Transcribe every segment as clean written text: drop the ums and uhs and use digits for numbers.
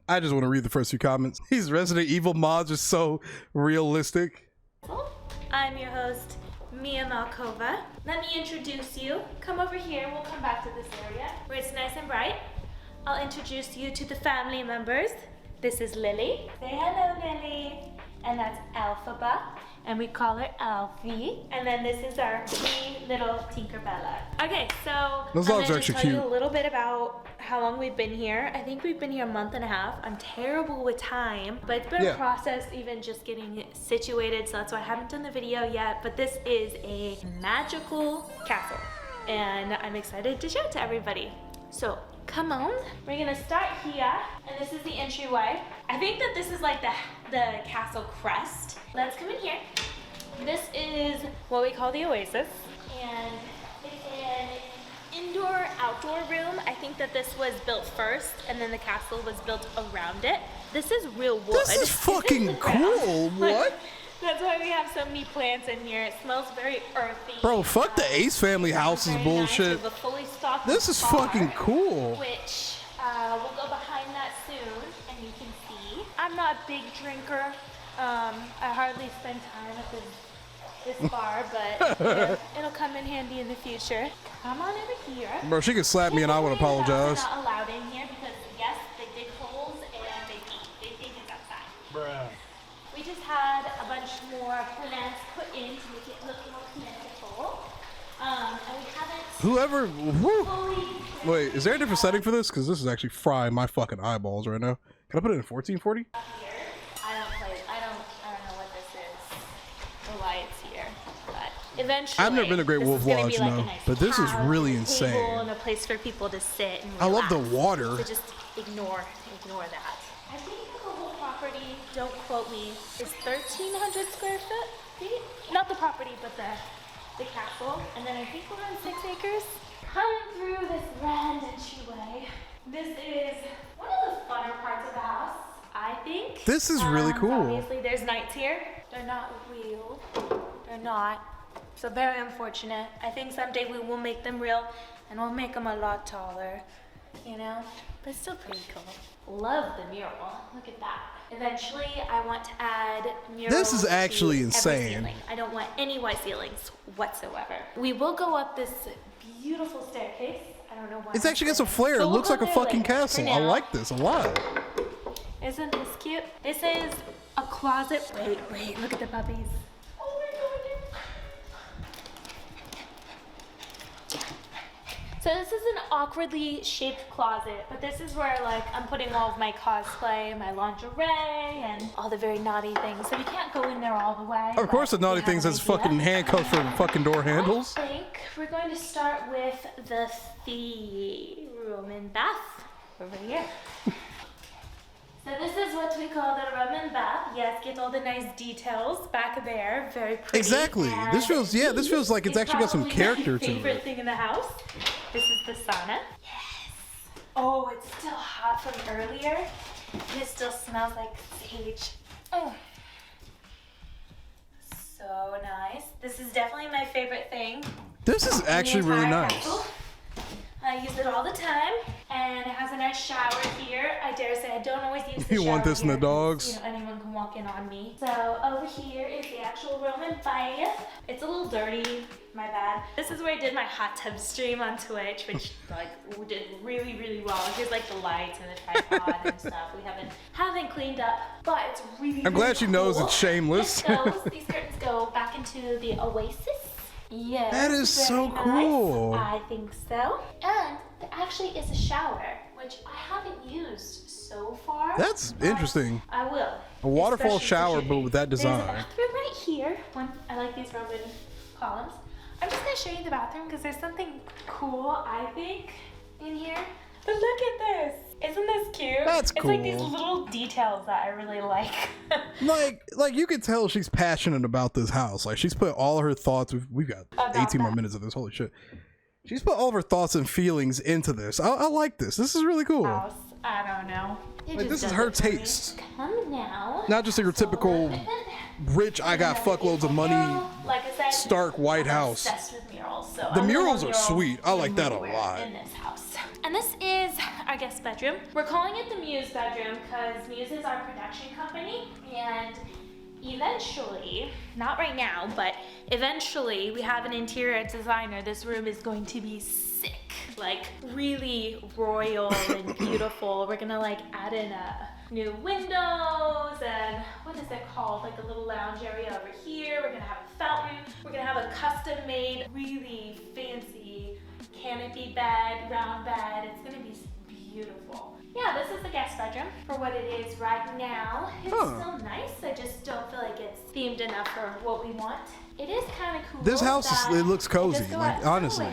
I just want to read the first few comments. These Resident Evil mods are so realistic. I'm your host, Mia Malkova. Let me introduce you. Come over here, we'll come back to this area where it's nice and bright. I'll introduce you to the family members. This is Lily. Say hello, Lily. And that's Alphaba, and we call her Alfie. And then this is our wee little Tinkerbella. Okay, so those I'm dogs gonna are just actually tell you cute. a little bit about how long we've been here. I think we've been here a month and a half. I'm terrible with time, but it's been a process even just getting situated, so that's why I haven't done the video yet. But this is a magical castle, and I'm excited to show it to everybody. So come on, we're gonna start here, and this is the entryway. I think that this is like the castle crest. Let's come in here. This is what we call the Oasis, and it's an indoor-outdoor room. I think that this was built first, and then the castle was built around it. This is real wood. This is fucking cool. What? That's why we have so many plants in here. It smells very earthy. Bro, fuck the Ace Family house is bullshit. Nice. This is fucking cool. Which we'll go behind that soon, and you can see. I'm not a big drinker. I hardly spend time at this bar, but yeah, it'll come in handy in the future. Come on over here. Bro, she could slap me and I would apologize. Not allowed in here because yes, they dig holes and they eat. They think it's outside. Bruh. We just had a bunch more plants put in to make it look more plentiful. And we haven't Whoever, fully... wait, is there a different setting for this? Because this is actually frying my fucking eyeballs right now. Can I put it in 1440? Here. I don't know what this is, or why it's here, but eventually... I've never been to Great Wolf Lodge, like no, nice but this is couch, really and a table, insane. and a place for people to sit and relax. I love the water. So just ignore that. I think the whole property, don't quote me, is 1,300 square feet? Not the property, but the castle. And then I think we're on 6 acres. Coming through this grand entryway. This is one of the funner parts of the house, I think. This is really cool. Obviously, there's nights here. They're not real. They're not. So very unfortunate. I think someday we will make them real, and we'll make them a lot taller, you know? But still pretty cool. Love the mural. Look at that. Eventually, I want to add murals. This is actually to insane. every ceiling. I don't want any white ceilings whatsoever. We will go up this beautiful staircase. I don't know why. It's actually got some flair. So It we'll looks go like a there fucking later. castle. For I now, like this a lot. Isn't this cute? This is a closet. Wait, look at the puppies. Oh my god. So this is an awkwardly shaped closet, but this is where like I'm putting all of my cosplay, my lingerie, and all the very naughty things. So we can't go in there all the way. Of course, the but naughty we have things an has idea. fucking handcuffs for fucking door handles. I think we're going to start with the room and bath over here. So this is what we call the room and bath. Yes, get all the nice details back there. Very pretty. Exactly. This feels, yeah, this feels like it's actually got some character to My favorite it. thing in the house. This is the sauna. Yes. Oh, it's still hot from earlier. And it still smells like sage. Oh. So nice. This is definitely my favorite thing. This is actually really nice. I use it all the time, and it has a nice shower here. I dare say I don't always use the You shower want this in the here 'cause, dogs? You know, anyone can walk in on me. So over here is the actual room and bath. It's a little dirty, my bad. This is where I did my hot tub stream on Twitch, which like did really, really well. Here's like the lights and the tripod and stuff. We haven't cleaned up, but it's really. I'm glad really she knows cool. it's shameless. These curtains go back into the Oasis. Yes. That is so very cool. nice. I think so. And there actually is a shower, which I haven't used so far. That's interesting. I will. A waterfall Especially for shower, shooting. but with that There's design. a bathroom right here. I like these Roman columns. I'm just gonna show you the bathroom because there's something cool, I think, in here. But look at this. Isn't this cute? That's It's like these cool. little details that I really like. Like you can tell she's passionate about this house. Like she's put all her thoughts. We've got About 18 more that. minutes of this. Holy shit. She's put all of her thoughts and feelings into this. I like this. This is really cool. House. I don't know. It Like, just this is does her it for me. taste. Come now. Not just your typical rich, I got fuckloads of money, Like I said, Stark White I'm House. obsessed with murals, so The I'm gonna murals have are sweet. I like that a everywhere lot. in this house. And And this is our guest bedroom. We're calling it the Muse bedroom because Muse is our production company, and eventually, not right now, but eventually we have an interior designer. This room is going to be sick, like really royal and beautiful. We're gonna like add in new windows and what is it called? Like a little lounge area over here. We're gonna have a fountain. We're gonna have a custom made, really fancy canopy bed, round bed. It's gonna be beautiful. Yeah, this is the guest bedroom for what it is right now. It's still nice. I just don't feel like it's themed enough for what we want. It is kind of cool. This house it looks cozy, like honestly.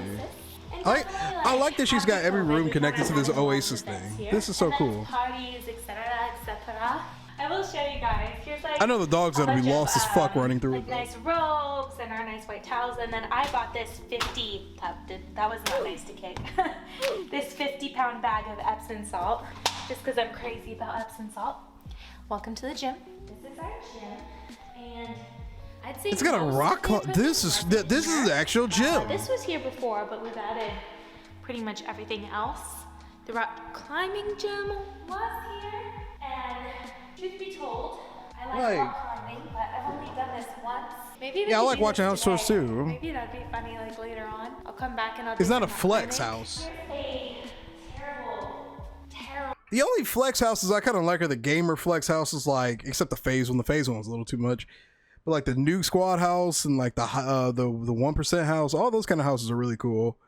I like that she's got every room connected to this Oasis thing. This is so cool. Parties, etc., etc. I will show you guys. Here's like I know the dog's gonna be lost as fuck running through it. Nice robes and our nice white towels, and then I bought this 50. That was not nice to kick. This 50-pound bag of Epsom salt, just because I'm crazy about Epsom salt. Welcome to the gym. This is our gym, and I'd say it's got a rock. This is the actual gym. This was here before, but we've added pretty much everything else. The rock climbing gym was here, and truth be told, I like rock climbing, but I've only done this once. Maybe I like watching house tours too. Maybe that'd be funny, like later on. I'll come back and I'll. It's not a flex house. A terrible. The only flex houses I kind of like are the gamer flex houses, like except the phase one. The phase one was a little too much. But like the Nuke Squad house and like the 1% house, all those kind of houses are really cool.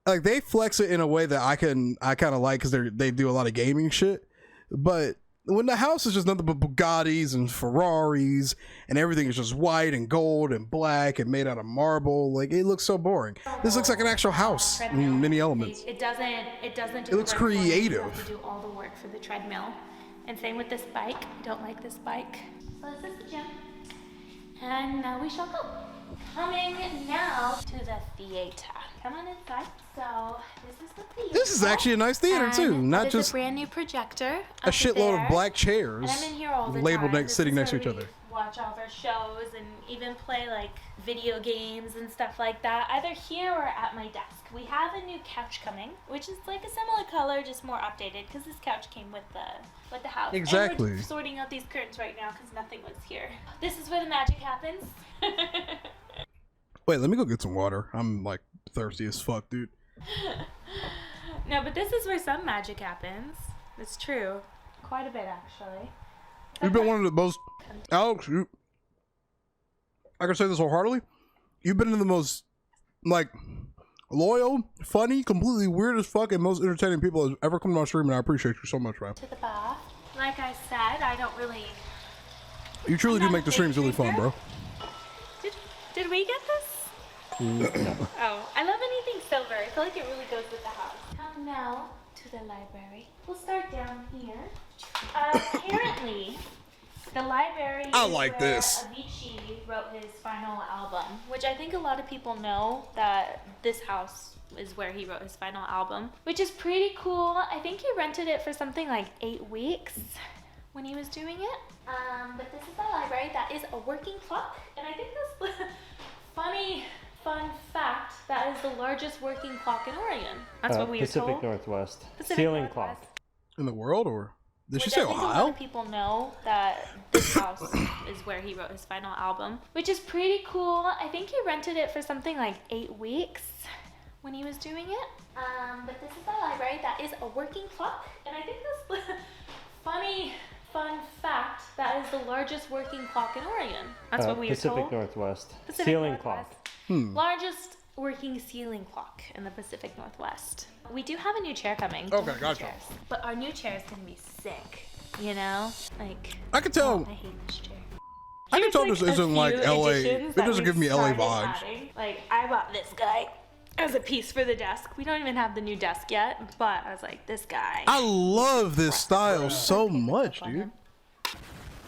Like they flex it in a way that I kind of like because they do a lot of gaming shit. But when the house is just nothing but Bugattis and Ferraris and everything is just white and gold and black and made out of marble, like it looks so boring. This looks like an actual house in many elements. It doesn't do. It looks creative. You have to do all the work for the treadmill. And same with this bike. I don't like this bike. So this is the gym. And now we shall go. Coming now to the theater. Come on inside. So this is the theater. This is actually a nice theater too, not just a brand new projector. A shitload of black chairs and I'm in here all the labeled time. sitting next to each other. Watch all their shows and even play like video games and stuff like that, either here or at my desk. We have a new couch coming, which is like a similar color, just more updated because this couch came with the house. Exactly. And we're sorting out these curtains right now because nothing was here. This is where the magic happens. Wait, let me go get some water. I'm like thirsty as fuck, dude. No, but this is where some magic happens. It's true. Quite a bit, actually. You've been one of the most... Alex, I can say this wholeheartedly. You've been the most, like, loyal, funny, completely weird as fuck, and most entertaining people that's ever come to my stream, and I appreciate you so much, man. To the bath. Like I said, I don't really... You truly do make the streams really fun, bro. Did we get this? Oh, I love anything silver. I feel like it really goes with the house. Come now to the library. We'll start down here. Apparently, the library I is like where this. Avicii wrote his final album, which I think a lot of people know that this house is where he wrote his final album, which is pretty cool. I think he rented it for something like 8 weeks when he was doing it. But this is the library. That is a working clock, and I think this fun fact, that is the largest working clock in Oregon. That's what we were told. Pacific Northwest. Pacific Ceiling Northwest. clock. In the world, or did she Which say I think Ohio? a lot of people know that this house is where he wrote his final album, which is pretty cool. I think he rented it for something like 8 weeks when he was doing it. But this is the library. That is a working clock, and I think this fun fact, that is the largest working clock in Oregon. That's what we were told. Pacific Northwest. Pacific Ceiling Northwest. clock. Largest working ceiling clock in the Pacific Northwest. We do have a new chair coming. Okay, gotcha. Chairs. But our new chair is gonna be sick. You know, like I can tell. I hate this chair. I can tell Here's, this isn't a like few LA. additions It that doesn't we've give me LA started vibes. adding. Like I bought this guy as a piece for the desk. We don't even have the new desk yet, but I was like, this guy. I love this style so much, dude.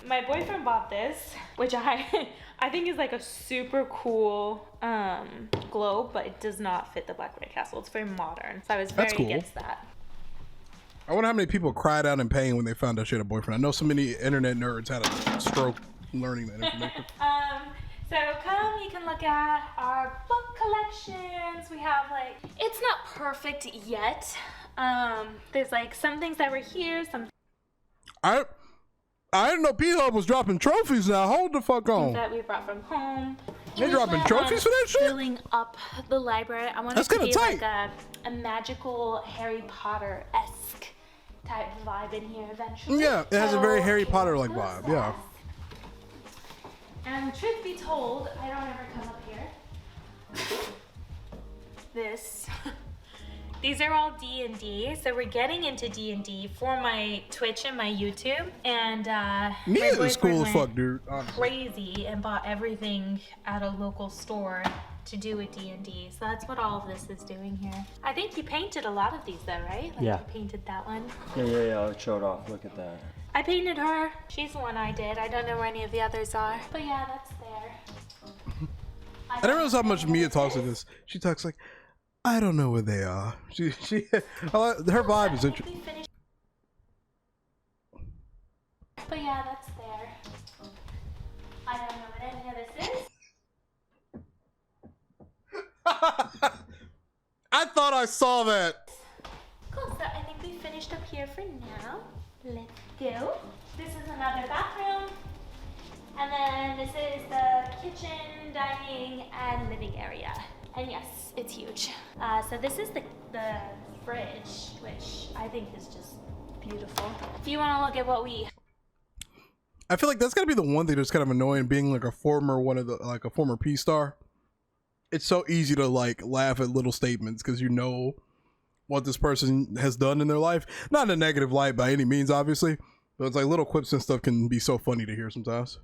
My boyfriend bought this, which I think is like a super cool globe, but it does not fit the Black White Castle. It's very modern, so I was very cool. against that. I wonder how many people cried out in pain when they found out she had a boyfriend. I know so many internet nerds had a stroke learning that information. So come, you can look at our book collections. We have like, it's not perfect yet. There's like some things that were here, some I didn't know P-Hub was dropping trophies now. Hold the fuck on. that we brought from home. They dropping trophies for that shit? Filling up the library. I want it to be like a magical Harry Potter-esque type vibe in here eventually. Yeah, it has a very Harry Potter-like vibe, yeah. And truth be told, I don't ever come up here. These are all D&D, so we're getting into D&D for my Twitch and my YouTube. And me is cool as fuck, dude. Crazy and bought everything at a local store to do with D&D. So that's what all of this is doing here. I think you painted a lot of these though, right? Like yeah. You painted that one. Yeah, I'll show it off. Look at that. I painted her. She's the one I did. I don't know where any of the others are. But yeah, that's there. I didn't realize how much Mia talks to this. She talks like, I don't know where they are. Her vibe is interesting. But yeah, that's there. I don't know what any of this is. I thought I saw that. Cool, so I think we finished up here for now. Let's go. This is another bathroom. And then this is the kitchen, dining, and living area. And yes, it's huge. So this is the fridge, which I think is just beautiful. If you want to look at what we... I feel like that's gotta be the one thing that's kind of annoying, being like a former P star. It's so easy to like laugh at little statements because you know what this person has done in their life. Not in a negative light by any means, obviously, but it's like little quips and stuff can be so funny to hear sometimes.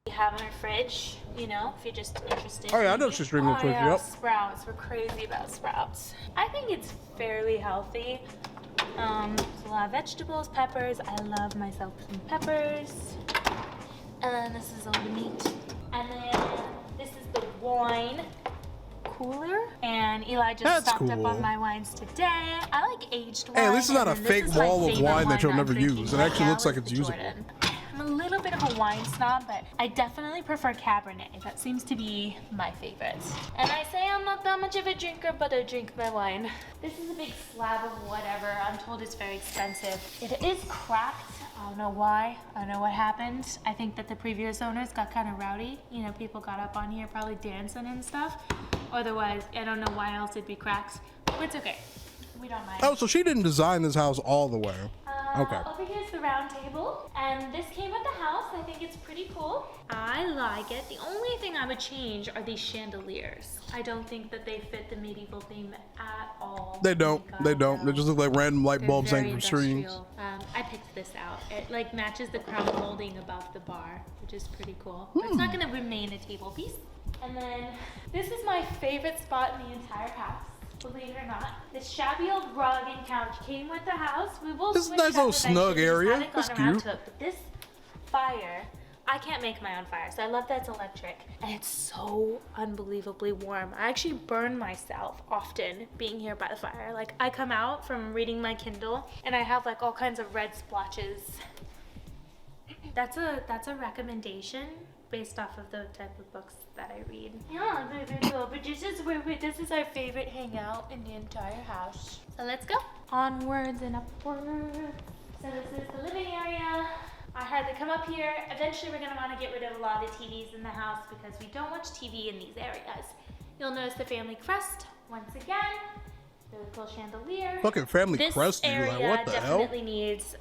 We have in our fridge, you know, if you're just interested. Oh yeah, I know she's streaming on Twitch, yep. Sprouts, we're crazy about sprouts. I think it's fairly healthy. There's a lot of vegetables, peppers. I love myself some peppers. And then this is all the meat. And then this is the wine cooler. And Eli just stocked up on my wines today. I like aged wine. Hey, at least it's not a fake wall of wine that you'll never use. It actually looks like it's usable. I'm a little bit of a wine snob, but I definitely prefer Cabernet. That seems to be my favorite. And I say I'm not that much of a drinker, but I drink my wine. This is a big slab of whatever. I'm told it's very expensive. It is cracked. I don't know why. I don't know what happened. I think that the previous owners got kind of rowdy. You know, people got up on here probably dancing and stuff. Otherwise, I don't know why else it'd be cracked. But it's okay. We don't mind. Oh, so she didn't design this house all the way. Okay. Over here's the round table, and this came with the house. I think it's pretty cool. I like it. The only thing I would change are these chandeliers. I don't think that they fit the medieval theme at all. They don't. They don't. They just look like random light bulbs hanging from strings. I picked this out. It like matches the crown molding above the bar, which is pretty cool. But it's not going to remain a table piece. And then this is my favorite spot in the entire house. Believe it or not, this shabby old rug and couch came with the house. We will. This is a nice little snug area. That's cute. But this fire, I can't make my own fire, so I love that it's electric. And it's so unbelievably warm. I actually burn myself often being here by the fire. Like I come out from reading my Kindle and I have like all kinds of red splotches. That's a recommendation based off of the type of books that I read. Yeah, very cool. But this is our favorite hangout in the entire house. So let's go. Onwards and upwards. So this is the living area. I had to come up here. Eventually we're gonna wanna get rid of a lot of TVs in the house because we don't watch TV in these areas. You'll notice the family crest once again. Really cool chandelier. Fucking family crest, dude. Like, what the hell? Definitely needs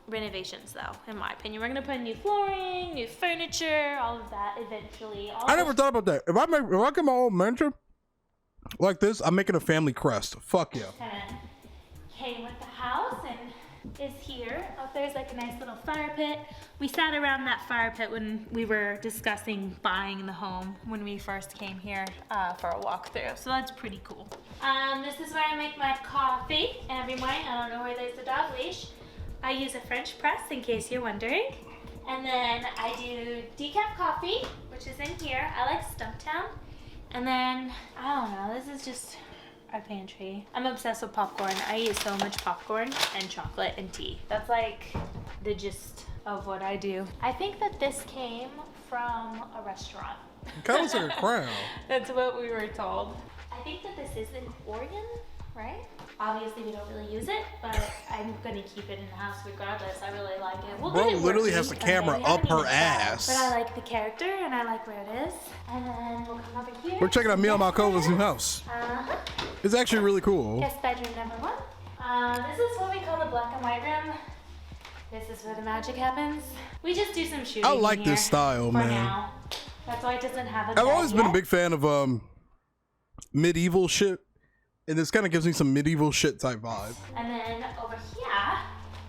renovations though, in my opinion. We're gonna put in new flooring, new furniture, all of that eventually. I never thought about that. If I get my own mansion like this, I'm making a family crest. Fuck yeah. Kinda came with the house and is here. Up there's like a nice little fire pit. We sat around that fire pit when we were discussing buying the home when we first came here for a walkthrough. So that's pretty cool. This is where I make my coffee every morning. I don't know where there's the dog leash. I use a French press in case you're wondering. And then I do decaf coffee, which is in here. I like Stumptown. And then, I don't know, this is just our pantry. I'm obsessed with popcorn. I eat so much popcorn and chocolate and tea. That's like the gist of what I do. I think that this came from a restaurant. It kind of looks like a crown. That's what we were told. I think that this is in Oregon, right? Obviously, we don't really use it, but I'm gonna keep it in the house regardless. I really like it. We'll Bro get it literally working has the someday. camera We up haven't her even tried, ass. But I like the character and I like where it is. And then we'll come over here. We're checking out Mia Malkova's new house. It's actually really cool. Guest bedroom number 1. This is what we call the black and white room. This is where the magic happens. We just do some shooting. I like in this here style, for man. Now. That's why it doesn't have a I've bed always been a yet. big fan of medieval shit, and this kind of gives me some medieval shit type vibe. And then over here,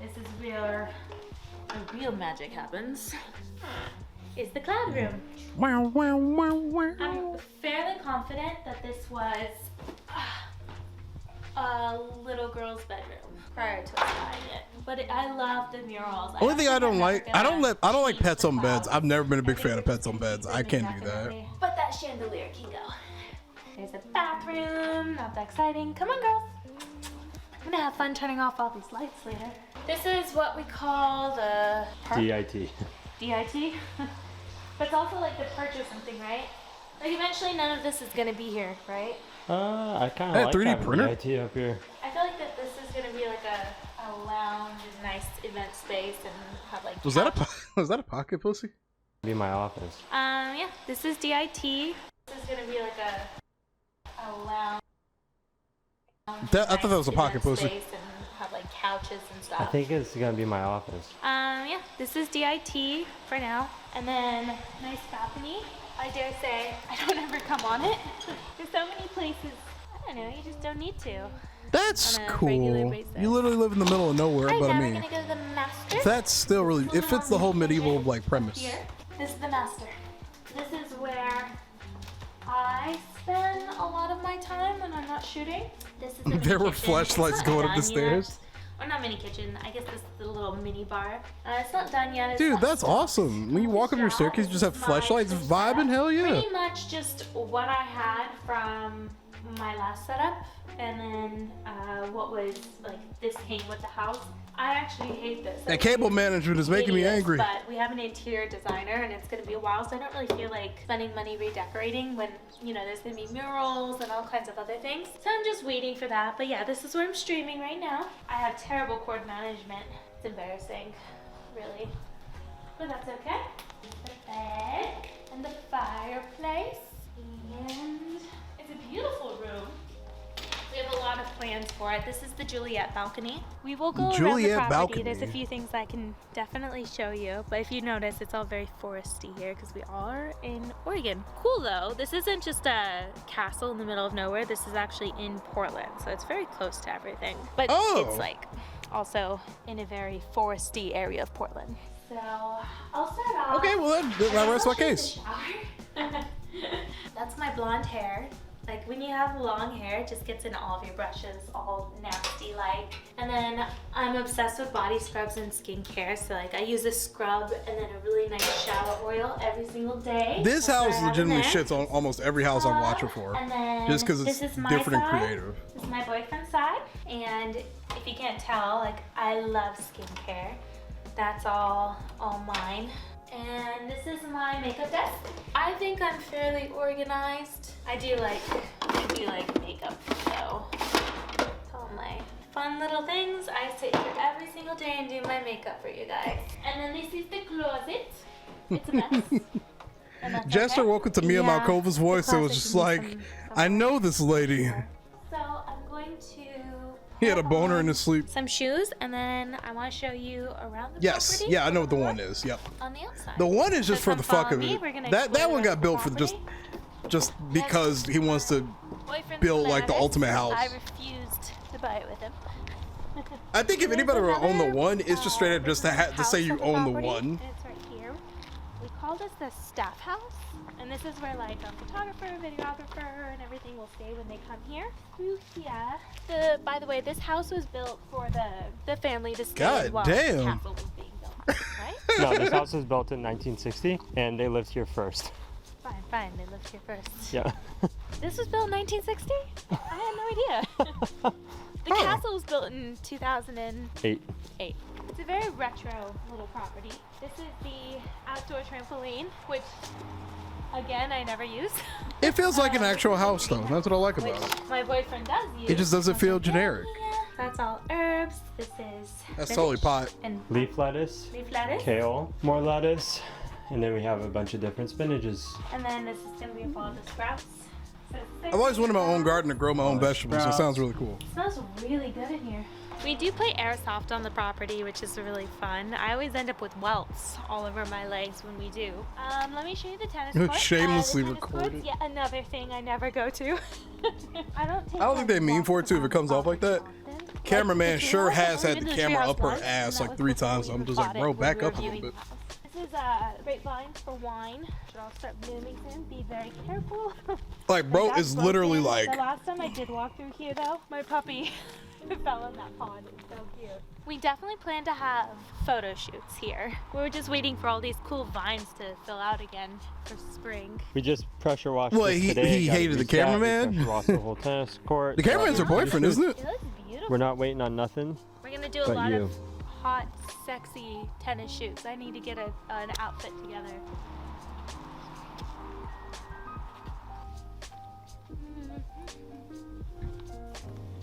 this is where the real magic happens. Is the cloud room. Wow, wow, wow, wow. I'm fairly confident that this was a little girl's bedroom prior to us buying it. But I love the murals. Only thing I don't like, I don't like change pets the on beds. clouds. I've never been a big I fan think of pets on it's beds. I can't do that. definitely. But that chandelier can go. There's a bathroom. Not that exciting. Come on, girls. I'm gonna have fun turning off all these lights later. This is what we call the DIT. DIT. But it's also like the perch or something, right? Like eventually none of this is gonna be here, right? I kind Hey, of like 3D having printer? DIT up here. I feel like that this is gonna be like a lounge, a nice event space, and have like. Was that a pocket pussy? Be my office. Yeah. This is DIT. This is gonna be like a lounge. I thought that was a pocket event pussy. space and have like couches and stuff. I think it's gonna be my office. Yeah. This is DIT for now, and then nice balcony. I dare say I don't ever come on it. There's so many places. I don't know. You just don't need to. That's On a regular cool. basis. You literally live in the middle of nowhere, Right but now I we're mean, gonna go to the master. that's still really, it fits the whole medieval like premise. Here, this is the master. This is where I spend a lot of my time when I'm not shooting. This is the mini There were kitchen. flashlights It's not going up the done yet. stairs. Or not mini kitchen. I guess this is the little mini bar. It's not done yet. It's Dude, not that's done. awesome. When you walk up your staircase, you just have This is flashlights my kitchen vibing. setup. Hell yeah. Pretty much just what I had from my last setup, and then what was like this came with the house. I actually hate this. That cable management is making me Hideous, angry. But we have an interior designer, and it's going to be a while, so I don't really feel like spending money redecorating when, you know, there's going to be murals and all kinds of other things. So I'm just waiting for that. But yeah, this is where I'm streaming right now. I have terrible cord management. It's embarrassing, really. But that's okay. The bed and the fireplace. And it's a beautiful room. We have a lot of plans for it. This is the Juliet balcony. We will go around Juliet the property. balcony. There's a few things I can definitely show you. But if you notice, it's all very foresty here because we are in Oregon. Cool though. This isn't just a castle in the middle of nowhere. This is actually in Portland. So it's very close to everything. But it's like also in a very foresty area of Portland. So I'll start off. Okay, well that rests my case. That's my blonde hair. Like when you have long hair, it just gets in all of your brushes, all nasty like. And then I'm obsessed with body scrubs and skincare. So like I use a scrub and then a really nice shower oil every single day. This That's what house I have in legitimately there. shits on almost every house I've watched before. And then Just because it's this is my different side. and creative. This is my boyfriend's side. And if you can't tell, like I love skincare. That's all mine. And this is my makeup desk. I think I'm fairly organized. I do like makeup, so it's all my fun little things. I sit here every single day and do my makeup for you guys. And then this is the closet. It's a mess. And that's Jester, okay. welcome to Mia Yeah, Malkova's the voice. It was closet just can be like, some I know this lady. So I'm going to He had a put boner on in his sleep. some shoes, and then I want to show you around the Yes, property. yeah, I know what the one is. Yep. On the outside. The one is So just for come the fuck follow of me, it. we're gonna That explore one the got built for property. just because he wants to Boyfriend's build like the bananas. ultimate house. I refused to buy it with him. I think if There's anybody would own the another, one, it's just straight up just to to say house you on the own the property, one. and it's right here. We call this the staff house, and this is where like a photographer, videographer, and everything will stay when they come here. Through here. By the way, this house was built for the family to stay God in while damn. the castle was being built. Right? No, this house was built in 1960, and they lived here first. Fine. They lived here first. Yeah. This was built in 1960? I had no idea. The castle was built in 2008. Eight. It's a very retro little property. This is the outdoor trampoline, which again I never use. It feels like an actual house though. That's what I like about it. My boyfriend does use. It just doesn't feel generic. That's all herbs. This is That's totally pot. and Leaf lettuce, lettuce. kale, more lettuce, and then we have a bunch of different spinaches. And then this is gonna be a all the sprouts. So I've always wanted my own garden to grow my own vegetables. So it sounds really cool. it smells really good in here. We do play airsoft on the property, which is really fun. I always end up with welts all over my legs when we do. Let me show you the tennis court. Shamelessly the tennis recorded. court's yet another thing I never go to. I don't think they mean for it to if it comes off like that. Cameraman sure has had the camera up her ass like 3 times. So I'm just like, bro, back up a little bit. This is grapevines for wine. Should all start blooming soon. Be very careful. Like, bro is literally like. The last time I did walk through here, though, my puppy fell in that pond. It was so cute. We definitely plan to have photo shoots here. We were just waiting for all these cool vines to fill out again for spring. We just pressure washed Well, this he today. Got it hated the reset. We cameraman. pressure washed the whole tennis court. The cameraman's her boyfriend, isn't it? It looks beautiful. We're not waiting on nothing. We're gonna do a But lot you. of hot, sexy tennis shoots. I need to get an outfit together.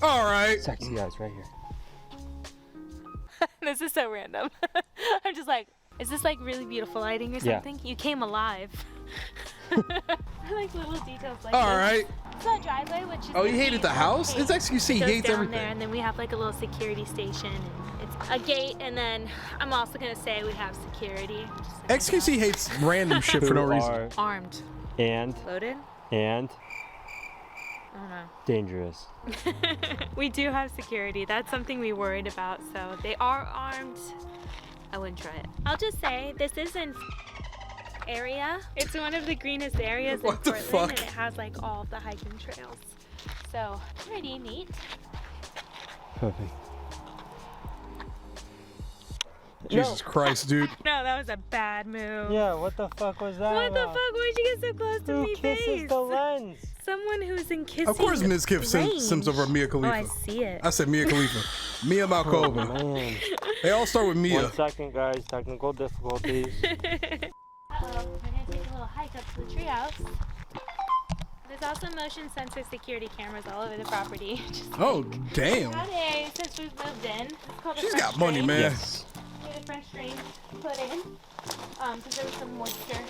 All right. Sexy guys right here. This is so random. I'm just like, is this like really beautiful lighting or Yeah. something? You came alive. I like little details like All this. right. It's our driveway, which is Oh, you the hated the gate. house? Gate It's XQC. He goes hates down everything. there, and then we have like a little security station. And it's a gate, and then I'm also gonna say we have security. just so you XQC hates random shit for no Who reason. are know. Armed. and Loaded? I don't know. dangerous. We do have security. That's something we worried about. So they are armed. I wouldn't try it. I'll just say this is in area. It's one of the greenest areas in What the Portland, fuck? and it has like all of the hiking trails. So pretty neat. Perfect. Jesus Christ, dude. No, that was a bad move. Yeah, what the fuck was that? What the about? fuck? Why'd you get so close to Who me kisses face? the lens? Someone who's in kissing Of course, Ms. Kiff range. Sims over Mia Oh, I Khalifa. see it. I said Mia Khalifa. Mia Malkova. Man. They all start with Mia. 1 second, guys. Technical difficulties. Uh-oh, we're gonna take a little hike up to the treehouse. There's also motion sensor security cameras all over the property. Just Oh, damn. had a, since we've moved in, it's called a She's French got money, drain. man. Yes. We had a French drain put in, because there was some moisture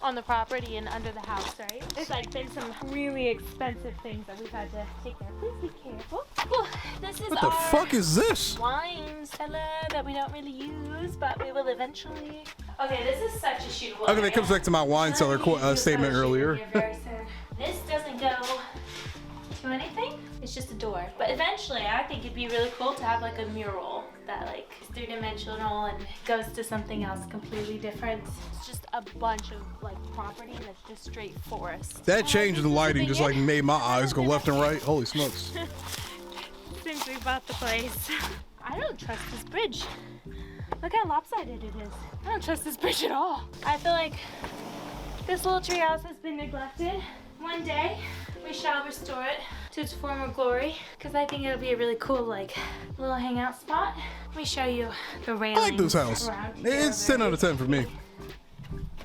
on the property and under the house, right? There's like been some really expensive things that we've had to take care of. Please be careful. Whew, this is What the our fuck is this? wine cellar that we don't really use, but we will eventually. Okay, this is such a shootable Okay, that area. comes back to my wine cellar statement earlier. This doesn't go to anything. It's just a door. But eventually, I think it'd be really cool to have like a mural that like is 3-dimensional and goes to something else completely different. It's just a bunch of like property that's just straight forest. That change in the This is lighting just like vineyard. made my eyes go left and right. Holy smokes. Since we bought the place, I don't trust this bridge. Look how lopsided it is. I don't trust this bridge at all. I feel like this little treehouse has been neglected. One day, we shall restore it to its former glory, because I think it'll be a really cool, like, little hangout spot. Let me show you the I railings. like this house. around here. It's 10 out of 10 for me.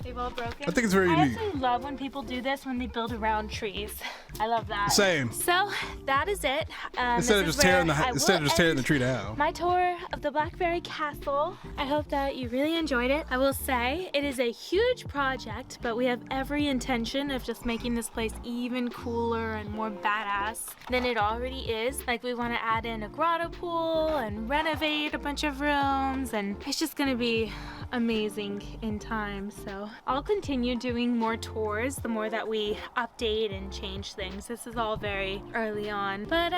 They've all broken. I think it's very I neat. actually love when people do this when they build around trees. I love that. Same. So that is it. Instead of this just is tearing where I instead of will just tearing end the tree down. my tour of the Blackberry Castle. I hope that you really enjoyed it. I will say it is a huge project, but we have every intention of just making this place even cooler and more badass than it already is. Like, we want to add in a grotto pool and renovate a bunch of rooms, and it's just gonna be amazing in time. So I'll continue doing more tours the more that we update and change things. This is all very early on, but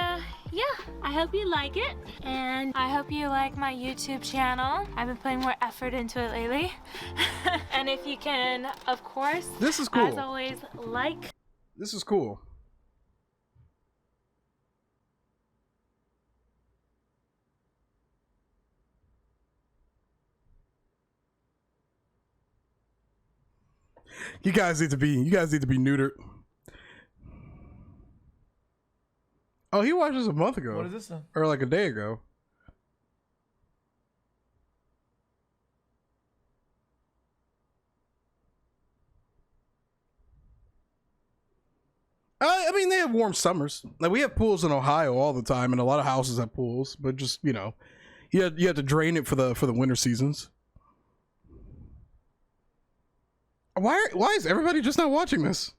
yeah, I hope you like it, and I hope you like my YouTube channel. I've been putting more effort into it lately. And if you can, of course, This is as cool. always, like. This is cool. You guys need to be neutered. Oh, he watched this a month ago. What is this then? Or like a day ago. I mean, they have warm summers. Like, we have pools in Ohio all the time, and a lot of houses have pools. But just, you know, you have to drain it for the winter seasons. Why is everybody just not watching this?